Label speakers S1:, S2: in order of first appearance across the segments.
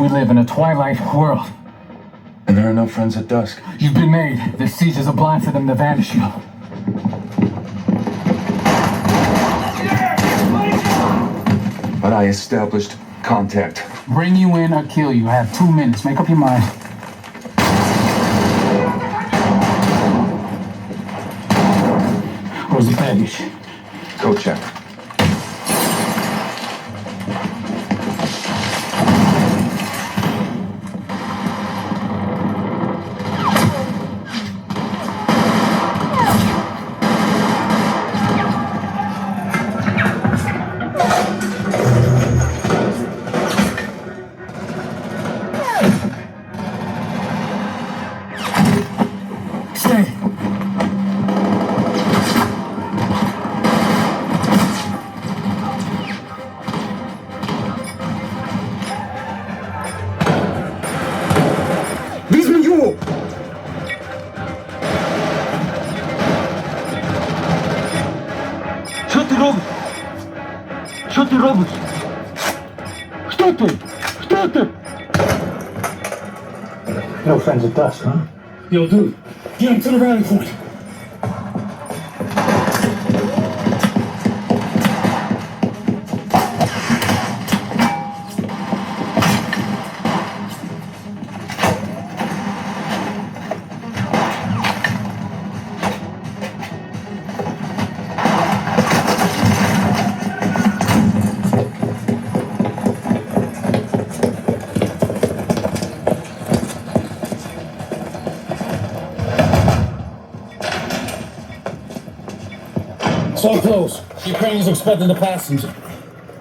S1: We live in a twilight world.
S2: And there are no friends at dusk.
S1: You've been made. This siege is a blind for them to vanish you.
S2: But I established contact.
S1: Bring you in or kill you. I have 2 minutes. Make up your mind. Where's the baggage?
S2: Go check.
S1: Що ти робиш? Хто ти? Хто ти? No friends at dusk, huh? Yo, dude, get him to the rally point. So close. The Ukrainians are expecting the passenger.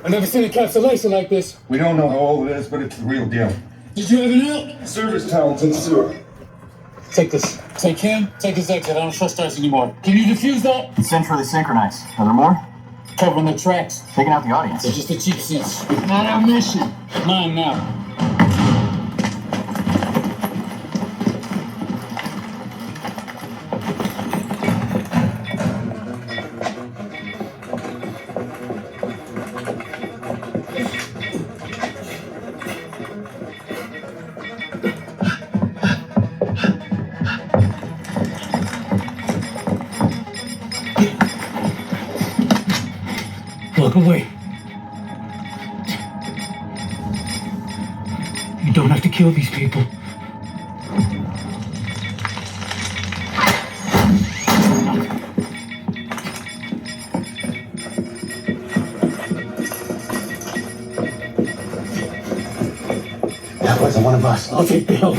S1: I've never seen a capsulation like this.
S2: We don't know how old it is, but it's the real deal.
S1: Did you have an out?
S2: Service towels in the sewer.
S1: Take this. Take him. Take his exit. I don't trust us anymore. Can you defuse that?
S3: It's centrally synchronized. Are there more?
S1: Covering the tracks.
S3: Taking out the audience.
S1: They're just the cheap seats. Not our mission. Mine now. Look away. You don't have to kill these people. That wasn't one of us. I'll take the help.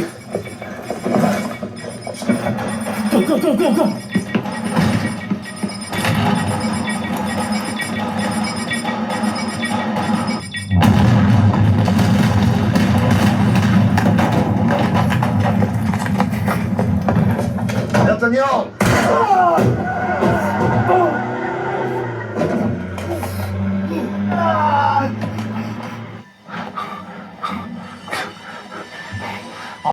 S1: Go, go, go, go, go!
S2: D'Artagnan!